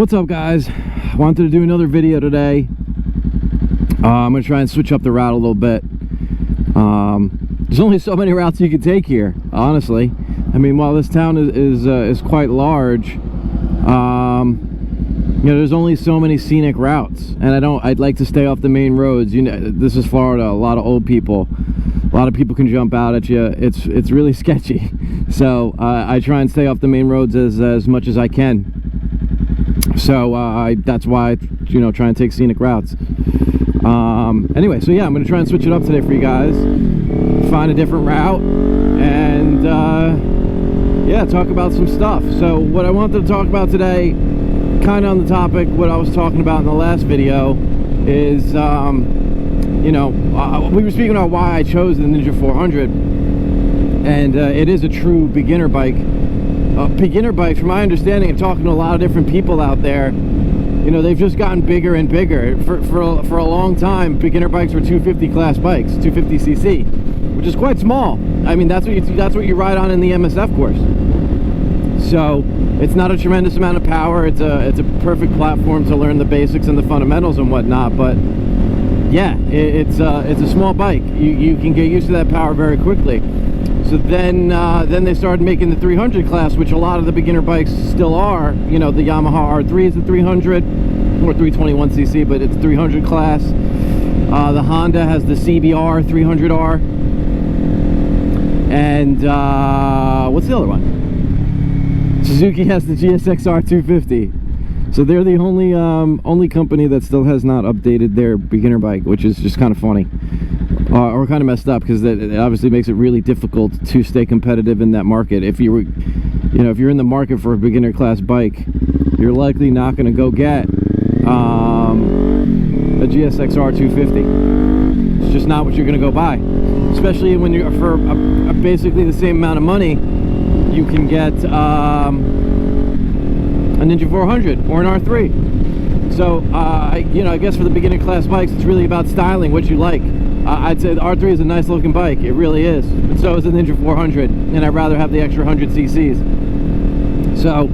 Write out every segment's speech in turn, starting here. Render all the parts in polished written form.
What's up, guys? Wanted to do another video today. I'm gonna try and switch up the route a little bit. There's only so many routes you can take here, honestly. I mean, while this town is quite large, you know, there's only so many scenic routes, and I'd like to stay off the main roads. You know, this is Florida. A lot of old people, a lot of people can jump out at you. It's really sketchy. So I try and stay off the main roads as much as I can. So that's why, you know, try and take scenic routes. Anyway, so yeah, I'm gonna try and switch it up today for you guys, find a different route, and yeah, talk about some stuff. So what I wanted to talk about today, kind of on the topic what I was talking about in the last video, is you know, we were speaking about why I chose the Ninja 400, and it is a true beginner bike. Beginner bikes, from my understanding and talking to a lot of different people out there, you know, they've just gotten bigger and bigger. For a long time, beginner bikes were 250 class bikes, 250cc, which is quite small. I mean, that's what you ride on in the MSF course. So it's not a tremendous amount of power. It's a perfect platform to learn the basics and the fundamentals and whatnot. But yeah, it's a small bike. You can get used to that power very quickly. So then they started making the 300 class, which a lot of the beginner bikes still are. You know, the Yamaha R3 is the 300 or 321cc, but it's 300 class. The Honda has the CBR 300R, and what's the other one? Suzuki has the GSX-R 250. So they're the only company that still has not updated their beginner bike, which is just kind of funny. Or kind of messed up, because it obviously makes it really difficult to stay competitive in that market. If you know, if you're in the market for a beginner class bike, you're likely not going to go get a GSX-R 250. It's just not what you're going to go buy. Especially when you're for basically the same amount of money, you can get a Ninja 400 or an R3. So you know, I guess for the beginner class bikes, it's really about styling, what you like. I'd say the R3 is a nice looking bike. It really is. But so is the Ninja 400, and I'd rather have the extra 100 cc's. So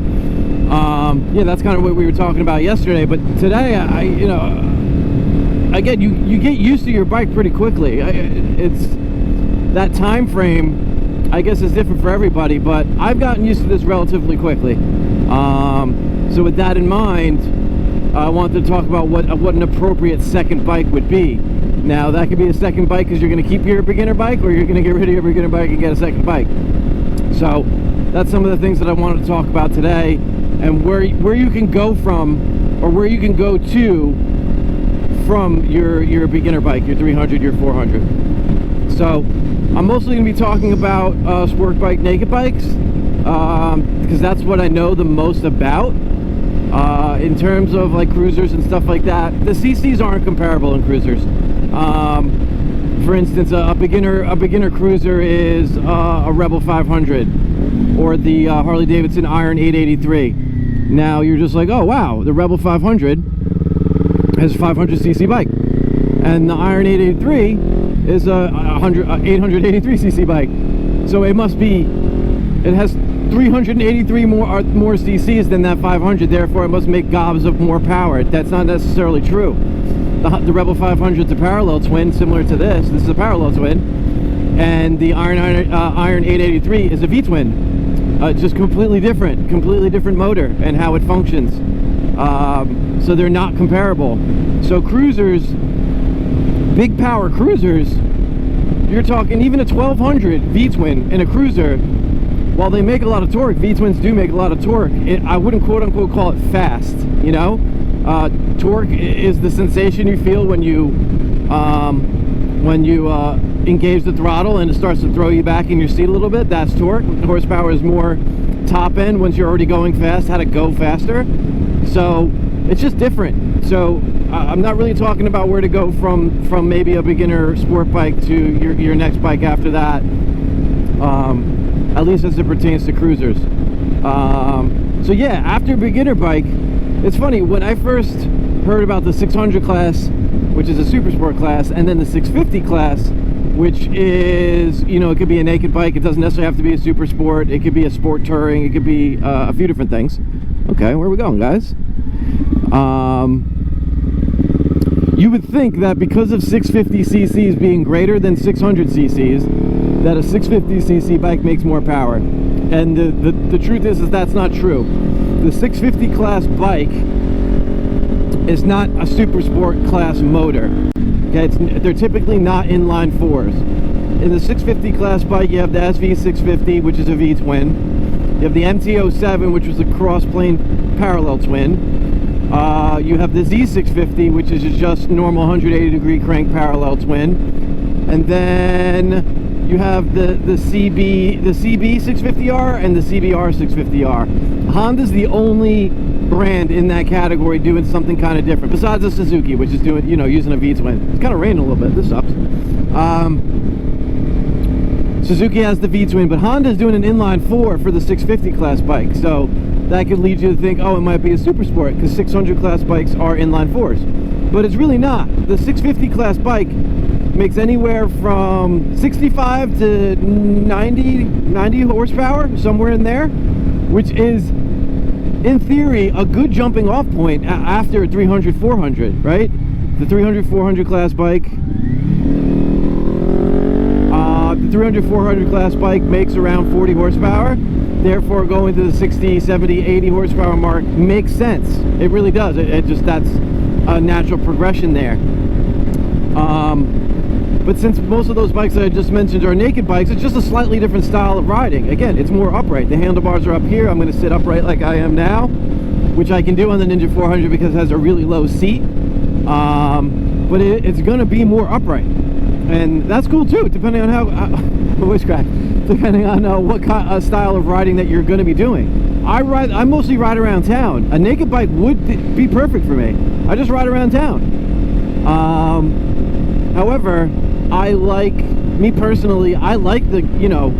yeah, that's kind of what we were talking about yesterday. But today, you know, again, you get used to your bike pretty quickly. It's that time frame, I guess, is different for everybody, but I've gotten used to this relatively quickly. So with that in mind, I wanted to talk about what an appropriate second bike would be. Now, that could be a second bike because you're going to keep your beginner bike, or you're going to get rid of your beginner bike and get a second bike. So that's some of the things that I wanted to talk about today, and where you can go from, or where you can go to from your beginner bike, your 300, your 400. So I'm mostly going to be talking about sport bike naked bikes, because that's what I know the most about. In terms of like cruisers and stuff like that, the CCs aren't comparable in cruisers. For instance, a beginner cruiser is a Rebel 500 or the Harley Davidson Iron 883. Now you're just like, oh wow, the Rebel 500 has a 500cc bike, and the Iron 883 is a 883cc bike. So it must be, it has 383 more cc's than that 500, therefore it must make gobs of more power. That's not necessarily true. The Rebel 500 is a parallel twin, similar to this. This is a parallel twin, and the Iron 883 is a V-twin. Just completely different motor and how it functions. So they're not comparable. So cruisers, big power cruisers, you're talking even a 1200 V-twin in a cruiser. While they make a lot of torque, V-twins do make a lot of torque. I wouldn't quote-unquote call it fast, you know? Torque is the sensation you feel when you engage the throttle and it starts to throw you back in your seat a little bit. That's torque. Horsepower is more top end once you're already going fast, how to go faster. So it's just different. So I'm not really talking about where to go from maybe a beginner sport bike to your next bike after that. At least as it pertains to cruisers. So yeah, after beginner bike, it's funny, when I first heard about the 600 class, which is a super sport class, and then the 650 class, which is, you know, it could be a naked bike. It doesn't necessarily have to be a super sport. It could be a sport touring. It could be a few different things. Okay, where are we going, guys? You would think that because of 650 cc's being greater than 600 cc's, that a 650 cc bike makes more power. And the truth is that's not true. The 650 class bike is not a super sport class motor. Okay, they're typically not inline fours. In the 650 class bike, you have the SV650, which is a V-twin. You have the MT-07, which was a cross-plane parallel twin. You have the Z650, which is just normal 180-degree crank parallel twin. And then you have the CB650R and the CBR650R. Honda's the only brand in that category doing something kind of different, besides the Suzuki, which is doing, you know, using a V-twin. It's kind of raining a little bit. This sucks. Suzuki has the V-twin, but Honda's doing an inline 4 for the 650 class bike. So that could lead you to think, oh, it might be a super sport, because 600 class bikes are inline 4s. But it's really not. The 650 class bike makes anywhere from 65 to 90 horsepower, somewhere in there, which is, in theory, a good jumping off point after a 300-400, right? The 300-400 class bike, the 300-400 class bike makes around 40 horsepower. Therefore, going to the 60, 70, 80 horsepower mark makes sense. It really does. It just, that's a natural progression there. But since most of those bikes that I just mentioned are naked bikes, it's just a slightly different style of riding. Again, it's more upright. The handlebars are up here. I'm going to sit upright like I am now, which I can do on the Ninja 400 because it has a really low seat. But it's going to be more upright. And that's cool too, depending on how, voice crack, depending on what style of riding that you're going to be doing. I mostly ride around town. A naked bike would be perfect for me. I just ride around town. However, me personally, I like the, you know,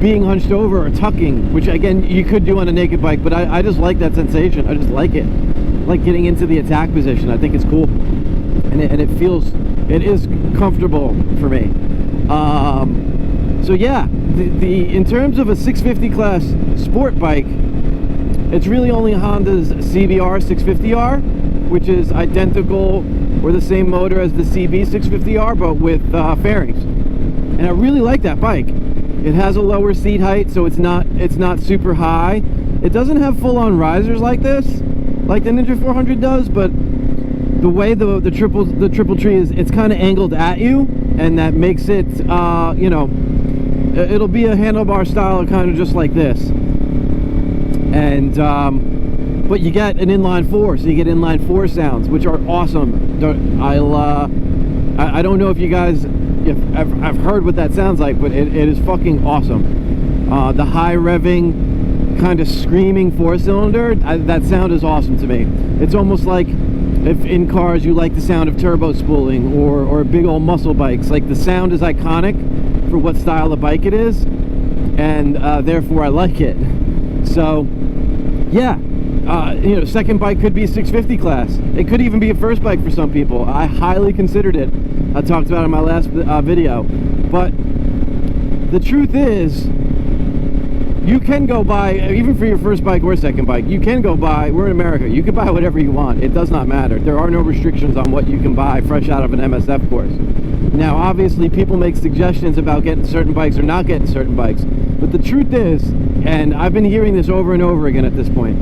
being hunched over or tucking, which again, you could do on a naked bike, but I just like that sensation. I just like it. I like getting into the attack position. I think it's cool. And it is comfortable for me. So yeah, in terms of a 650 class sport bike, it's really only Honda's CBR 650R, which is identical or the same motor as the CB 650R, but with fairings. And I really like that bike. It has a lower seat height, so it's not super high. It doesn't have full-on risers like this, like the Ninja 400 does, but the way the triple tree is, it's kind of angled at you, and that makes it, you know, it'll be a handlebar style kind of just like this. And but you get an inline 4, so you get inline 4 sounds, which are awesome. I don't know if you guys I've heard what that sounds like, but it is fucking awesome. The high revving kind of screaming 4-cylinder, that sound is awesome to me. It's almost like if in cars you like the sound of turbo spooling or big old muscle bikes. Like, the sound is iconic for what style of bike it is, and therefore I like it. So yeah, you know, second bike could be a 650 class. It could even be a first bike for some people. I highly considered it. I talked about it in my last video. But the truth is, you can go buy, even for your first bike or second bike, you can go buy, we're in America, you can buy whatever you want. It does not matter. There are no restrictions on what you can buy fresh out of an MSF course. Now, obviously, people make suggestions about getting certain bikes or not getting certain bikes. But the truth is, and I've been hearing this over and over again at this point,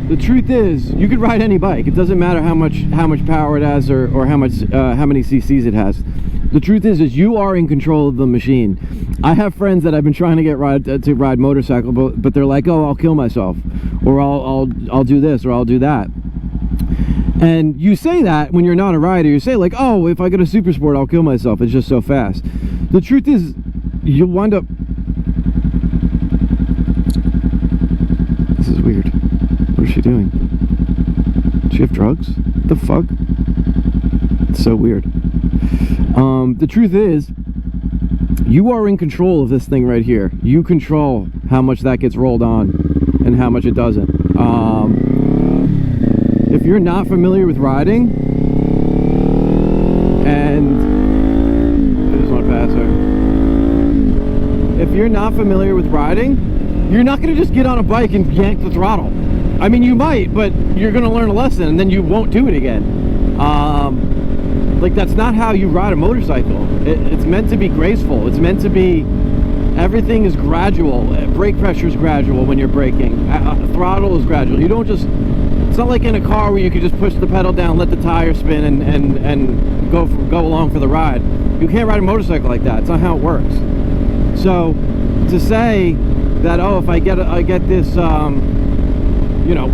the truth is, you could ride any bike. It doesn't matter how much power it has or how many cc's it has. The truth is you are in control of the machine. I have friends that I've been trying to get to ride motorcycle, but they're like, oh, I'll kill myself, or I'll do this, or I'll do that. And you say that when you're not a rider. You say like, oh, if I get a super sport, I'll kill myself. It's just so fast. The truth is, you'll wind up. This is weird. What is she doing? Does she have drugs? What the fuck? It's so weird. The truth is, you are in control of this thing right here. You control how much that gets rolled on and how much it doesn't. If you're not familiar with riding, and I just want to pass her. you're not familiar with riding, you're not going to just get on a bike and yank the throttle. I mean, you might, but you're going to learn a lesson and then you won't do it again. Like, that's not how you ride a motorcycle. It's meant to be graceful. It's meant to be, everything is gradual. Brake pressure is gradual when you're braking. Throttle is gradual. You don't just, it's not like in a car where you could just push the pedal down, let the tire spin, and go along for the ride. You can't ride a motorcycle like that. It's not how it works. So to say that, oh, if I get this, you know,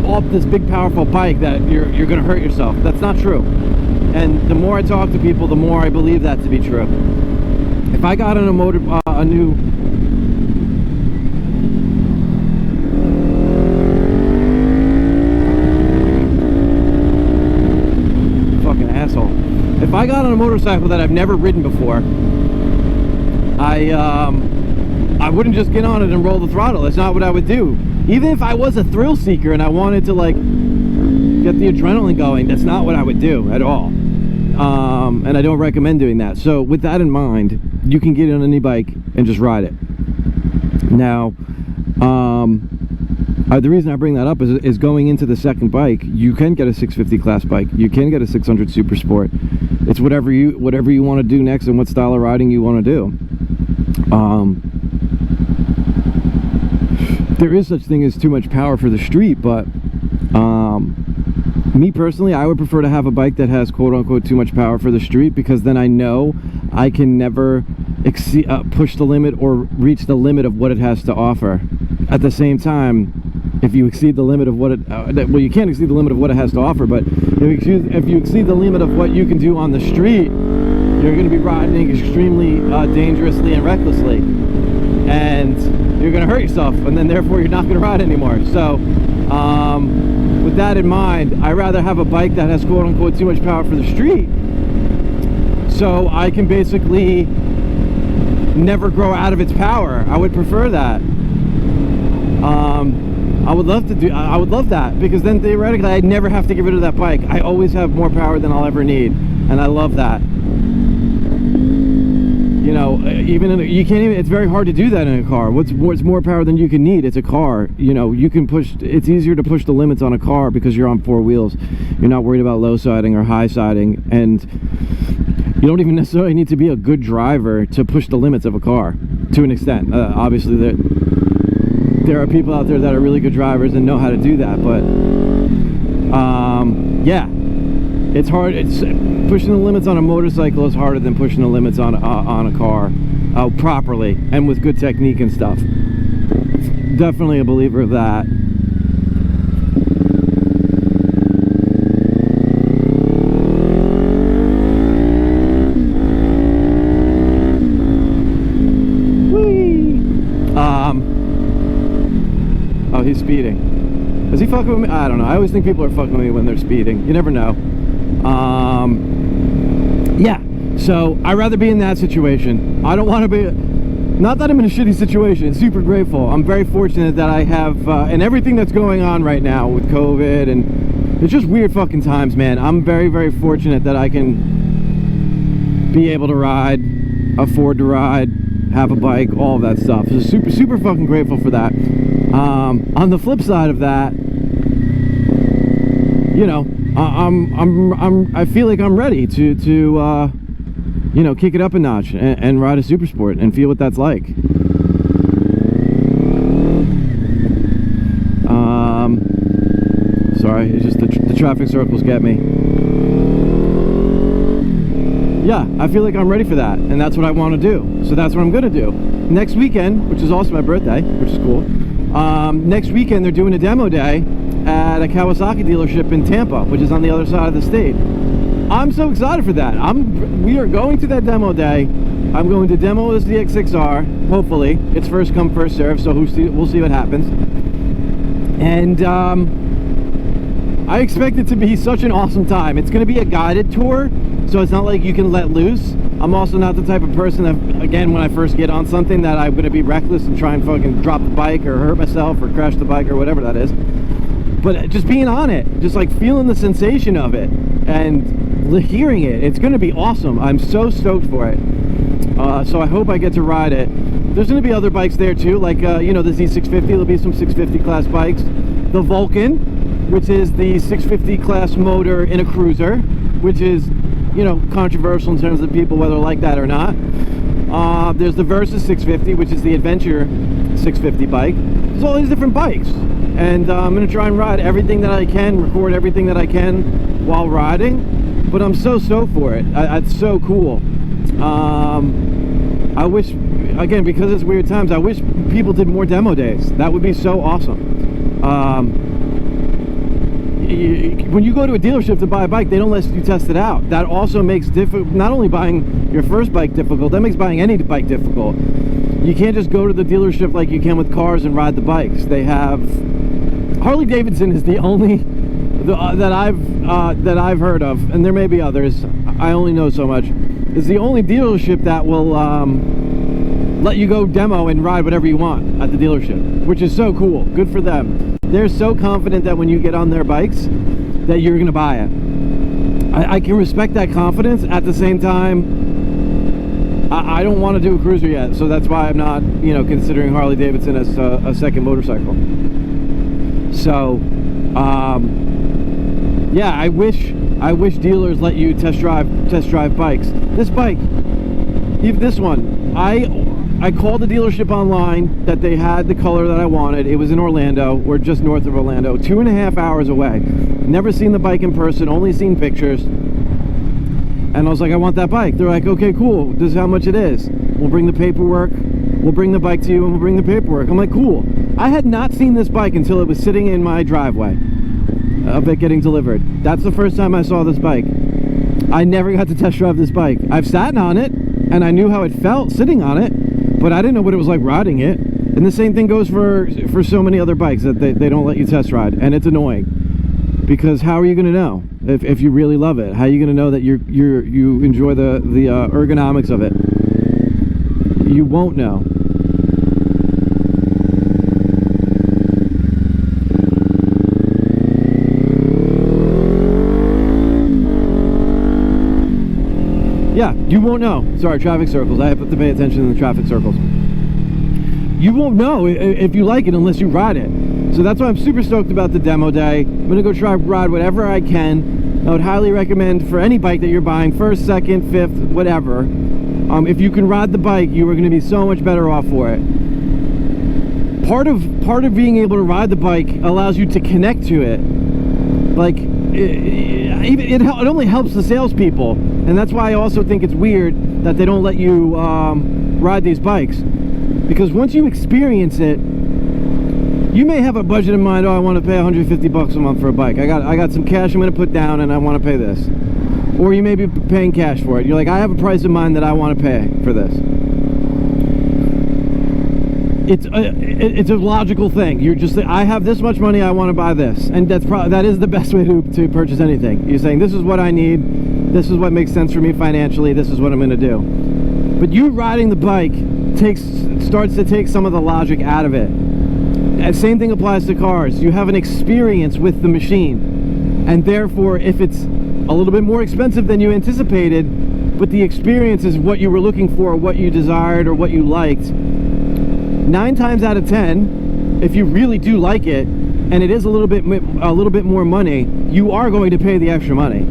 off this big powerful bike, that you're going to hurt yourself, that's not true. And the more I talk to people, the more I believe that to be true. If I got on a new fucking asshole. If I got on a motorcycle that I've never ridden before, I wouldn't just get on it and roll the throttle. That's not what I would do. Even if I was a thrill seeker and I wanted to, like, get the adrenaline going, that's not what I would do at all. And I don't recommend doing that. So with that in mind, you can get on any bike and just ride it. Now, the reason I bring that up is going into the second bike, you can get a 650 class bike. You can get a 600 Super Sport. It's whatever you want to do next and what style of riding you want to do. There is such thing as too much power for the street, but me personally, I would prefer to have a bike that has quote-unquote too much power for the street, because then I know I can never push the limit or reach the limit of what it has to offer. At the same time, if you exceed the limit of what it well, you can't exceed the limit of what it has to offer, but if you exceed the limit of what you can do on the street, you're going to be riding extremely dangerously and recklessly, and you're going to hurt yourself, and then therefore you're not going to ride anymore. So with that in mind, I'd rather have a bike that has quote-unquote too much power for the street, so I can basically never grow out of its power. I would prefer that. I would love that, because then theoretically I'd never have to get rid of that bike. I always have more power than I'll ever need, and I love that. You know, you can't even, it's very hard to do that in a car. What's more power than you can need? It's a car. You know, you can push, it's easier to push the limits on a car because you're on four wheels. You're not worried about low siding or high siding, and you don't even necessarily need to be a good driver to push the limits of a car, to an extent. Obviously there are people out there that are really good drivers and know how to do that, but yeah, it's hard. It's pushing the limits on a motorcycle is harder than pushing the limits on a car properly and with good technique and stuff. Definitely a believer of that. Oh, he's speeding. Is he fucking with me? I don't know. I always think people are fucking with me when they're speeding. You never know. Yeah. So I'd rather be in that situation. I don't want to be. Not that I'm in a shitty situation. It's super grateful. I'm very fortunate that I have, and everything that's going on right now with COVID, and it's just weird fucking times, man. I'm very, very fortunate that I can be able to ride, afford to ride, have a bike, all of that stuff. So super, super fucking grateful for that. On the flip side of that, you know, I feel like I'm ready to you know, kick it up a notch and ride a Super Sport and feel what that's like. Sorry, it's just the traffic circles get me. Yeah, I feel like I'm ready for that, and that's what I want to do. So that's what I'm going to do. Next weekend, which is also my birthday, which is cool. Next weekend, they're doing a demo day at a Kawasaki dealership in Tampa, which is on the other side of the state. I'm so excited for that. We are going to that demo day. I'm going to demo this DX6R, hopefully. It's first come, first serve, so we'll see what happens. And I expect it to be such an awesome time. It's going to be a guided tour, so it's not like you can let loose. I'm also not the type of person that, again, when I first get on something, that I'm going to be reckless and try and fucking drop the bike or hurt myself or crash the bike or whatever that is. But just being on it, just like feeling the sensation of it and hearing it, it's going to be awesome. I'm so stoked for it. So I hope I get to ride it. There's going to be other bikes there too, like you know, the Z650. There'll be some 650 class bikes. The Vulcan, which is the 650 class motor in a cruiser, which is, you know, controversial in terms of people whether like that or not. There's the Versus 650, which is the adventure 650 bike. There's all these different bikes, and I'm going to try and ride everything that I can, record everything that I can while riding. But I'm so stoked for it. It's so cool. I wish, again, because it's weird times, I wish people did more demo days. That would be so awesome. When you go to a dealership to buy a bike, they don't let you test it out. That also makes not only buying your first bike difficult, that makes buying any bike difficult. You can't just go to the dealership like you can with cars and ride the bikes. They have, Harley Davidson is the only that I've heard of, and there may be others, I only know so much, is the only dealership that will let you go demo and ride whatever you want at the dealership, which is so cool. Good for them. They're so confident that when you get on their bikes that you're gonna buy it. I can respect that confidence. At the same time, I don't want to do a cruiser yet, so that's why I'm not, you know, considering Harley Davidson as a second motorcycle. So yeah, I wish dealers let you test drive bikes. This bike, this one, I called the dealership online that they had the color that I wanted. It was in Orlando, or just north of Orlando, 2.5 hours away. Never seen the bike in person, only seen pictures. And I was like, I want that bike. They're like, okay, cool. This is how much it is. We'll bring the paperwork. We'll bring the bike to you, and we'll bring the paperwork. I'm like, cool. I had not seen this bike until it was sitting in my driveway of it getting delivered. That's the first time I saw this bike. I never got to test drive this bike. I've sat on it, and I knew how it felt sitting on it, but I didn't know what it was like riding it. And the same thing goes for so many other bikes that they don't let you test ride, and it's annoying. Because how are you going to know if you really love it? How are you going to know that you enjoy the ergonomics of it? You won't know. Yeah, you won't know. Sorry, traffic circles. I have to pay attention to the traffic circles. You won't know if you like it unless you ride it. So that's why I'm super stoked about the demo day. I'm gonna go ride whatever I can. I would highly recommend for any bike that you're buying, first, second, fifth, whatever. If you can ride the bike, you are gonna be so much better off for it. Part of being able to ride the bike allows you to connect to it. Like, it only helps the salespeople, and that's why I also think it's weird that they don't let you ride these bikes, because once you experience it, you may have a budget in mind. Oh, I want to pay 150 bucks a month for a bike. I got some cash I'm going to put down, and I want to pay this. Or you may be paying cash for it. You're like, I have a price in mind that I want to pay for this. It's a logical thing. You're just, I have this much money, I want to buy this, and that is the best way to purchase anything. You're saying, this is what I need, this is what makes sense for me financially, this is what I'm going to do. But you riding the bike starts to take some of the logic out of it. And same thing applies to cars. You have an experience with the machine, and therefore, if it's a little bit more expensive than you anticipated, but the experience is what you were looking for, what you desired, or what you liked, 9 times out of 10, if you really do like it, and it is a little bit more money, you are going to pay the extra money.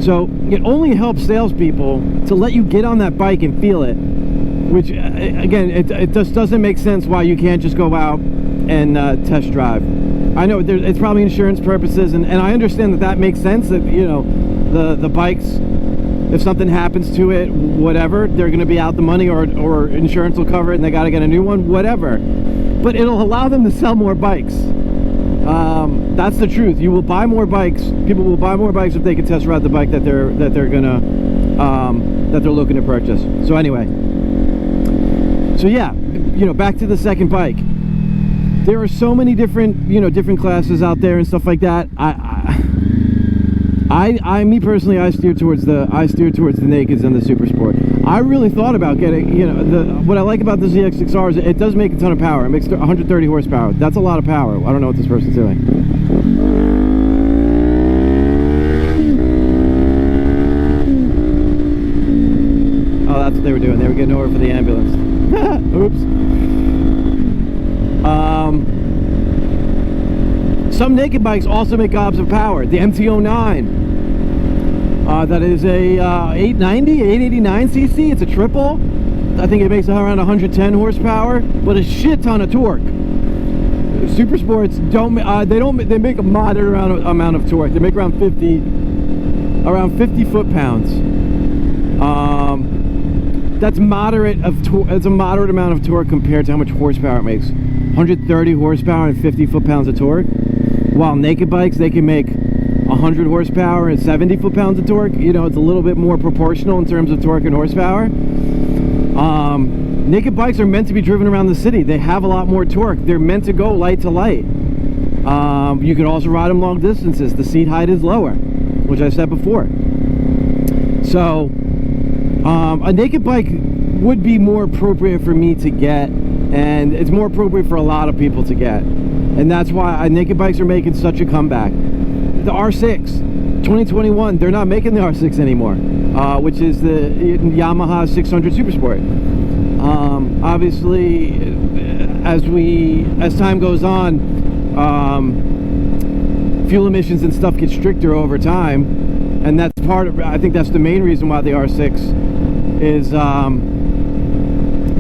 So it only helps salespeople to let you get on that bike and feel it, which again, it just doesn't make sense why you can't just go out and test drive. I know it's probably insurance purposes, and I understand that makes sense, that, you know, the bikes, if something happens to it, whatever, they're going to be out the money, or insurance will cover it and they got to get a new one, whatever. But it'll allow them to sell more bikes. That's the truth. You will buy more bikes. People will buy more bikes if they can test ride the bike that they're looking to purchase. So anyway, so yeah, you know, back to the second bike. There are so many different, you know, different classes out there and stuff like that. Me personally, I steer towards the nakeds and the super sport. I really thought about getting, you know, what I like about the ZX6R is it does make a ton of power. It makes 130 horsepower. That's a lot of power. I don't know what this person's doing. Oh, what they were doing. They were getting over for the ambulance. Oops. Some naked bikes also make gobs of power. The MT-09. That is a 890, 889 cc. It's a triple. I think it makes around 110 horsepower, but a shit ton of torque. Super sports they make a moderate amount of torque. They make around 50 foot-pounds. That's moderate it's a moderate amount of torque compared to how much horsepower it makes. 130 horsepower and 50 foot-pounds of torque. While naked bikes, they can make 100 horsepower and 70 foot-pounds of torque. You know, it's a little bit more proportional in terms of torque and horsepower. Naked bikes are meant to be driven around the city. They have a lot more torque. They're meant to go light to light. You can also ride them long distances. The seat height is lower, which I said before. So a naked bike would be more appropriate for me to get, and it's more appropriate for a lot of people to get, and that's why naked bikes are making such a comeback. The R6 2021, they're not making the R6 anymore, which is the Yamaha 600 Supersport. Obviously, as time goes on, fuel emissions and stuff get stricter over time, and that's I think that's the main reason why the R6 is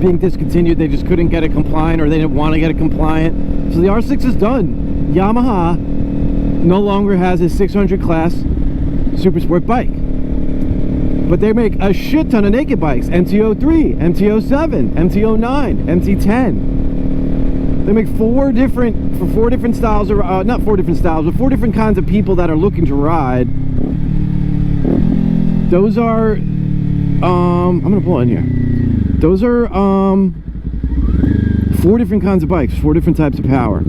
being discontinued. They just couldn't get it compliant, or they didn't want to get it compliant. So the R6 is done. Yamaha no longer has a 600 class Supersport bike, but they make a shit ton of naked bikes. MT-03, MT-07, MT-09, MT-10. They make four different styles, or not four different styles, but four different kinds of people that are looking to ride. Those are I'm gonna pull in here. Those are four different kinds of bikes, four different types of power,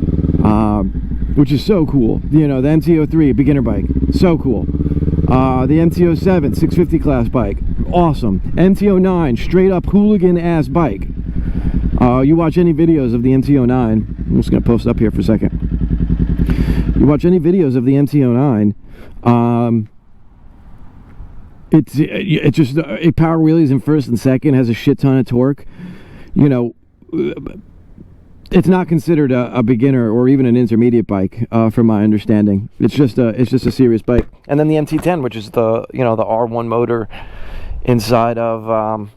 which is so cool. You know, the MT-03, beginner bike, so cool. The MT-07, 650 class bike, awesome. MT-09, straight up hooligan ass bike. You watch any videos of the MT-09, I'm just gonna post up here for a second. You watch any videos of the MT-09, it's just it power wheelies in first and second, has a shit ton of torque. You know, it's not considered a beginner or even an intermediate bike, from my understanding. It's just a serious bike. And then the MT-10, which is the the R1 motor inside of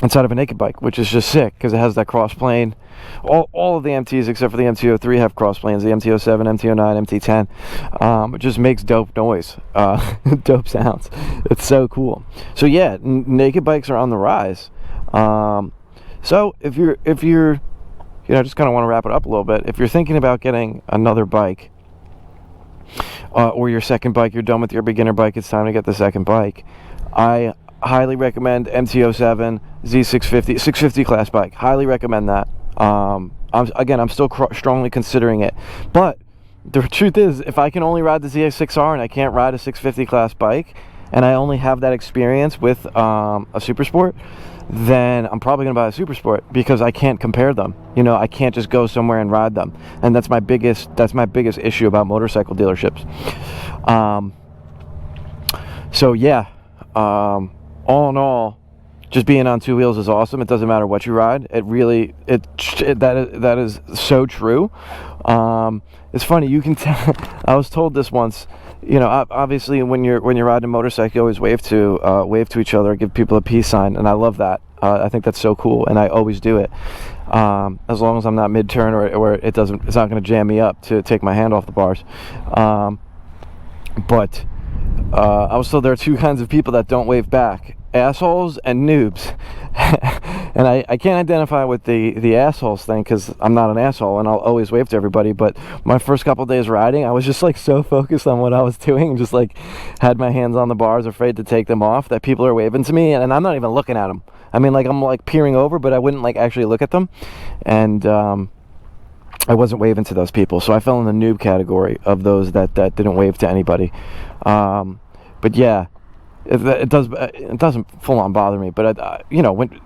a naked bike, which is just sick because it has that cross plane. All of the MTs except for the MT-03 have cross planes. The MT-07, MT-09, MT-10. It just makes dope noise, dope sounds. It's so cool. So yeah, naked bikes are on the rise. So if you're just kind of want to wrap it up a little bit. If you're thinking about getting another bike, or your second bike, you're done with your beginner bike, it's time to get the second bike. I highly recommend MT-07 Z650, 650 class bike. Highly recommend that. I'm still strongly considering it. But the truth is, if I can only ride the ZX6R and I can't ride a 650 class bike, and I only have that experience with a Supersport, then I'm probably gonna buy a Supersport because I can't compare them. You know, I can't just go somewhere and ride them, and that's my biggest issue about motorcycle dealerships. So yeah, all in all, just being on two wheels is awesome. It doesn't matter what you ride. That is so true. It's funny, you can tell. I was told this once. You know, obviously, when you're riding a motorcycle, you always wave to each other, give people a peace sign, and I love that. I think that's so cool, and I always do it. As long as I'm not mid-turn or it's not going to jam me up to take my hand off the bars. But I was told there are two kinds of people that don't wave back: assholes and noobs. And I can't identify with the assholes thing because I'm not an asshole and I'll always wave to everybody. But my first couple days riding, I was just like so focused on what I was doing, just like had my hands on the bars, afraid to take them off, that people are waving to me and I'm not even looking at them. I mean, like, I'm like peering over, but I wouldn't like actually look at them. And I wasn't waving to those people, so I fell in the noob category of those that didn't wave to anybody. But yeah, it doesn't full on bother me. But you know, when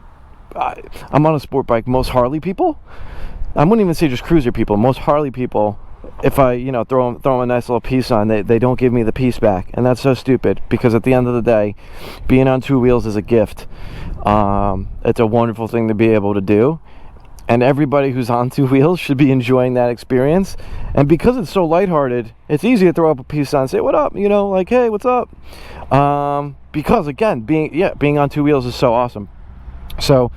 I'm on a sport bike, most Harley people, I wouldn't even say just cruiser people, most Harley people, if I throw them a nice little peace sign, they don't give me the peace back, and that's so stupid because at the end of the day, being on two wheels is a gift. It's a wonderful thing to be able to do, and everybody who's on two wheels should be enjoying that experience. And because it's so lighthearted, it's easy to throw up a peace sign and say, what up, you know, like, hey, what's up? Because again, being on two wheels is so awesome. So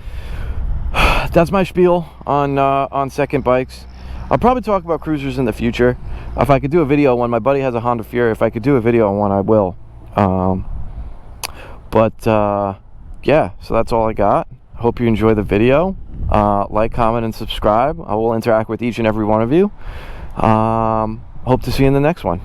that's my spiel on second bikes. I'll probably talk about cruisers in the future. If I could do a video on one, my buddy has a Honda Fury. If I could do a video on one, I will. Yeah, so that's all I got. Hope you enjoy the video. Like, comment, and subscribe. I will interact with each and every one of you. Hope to see you in the next one.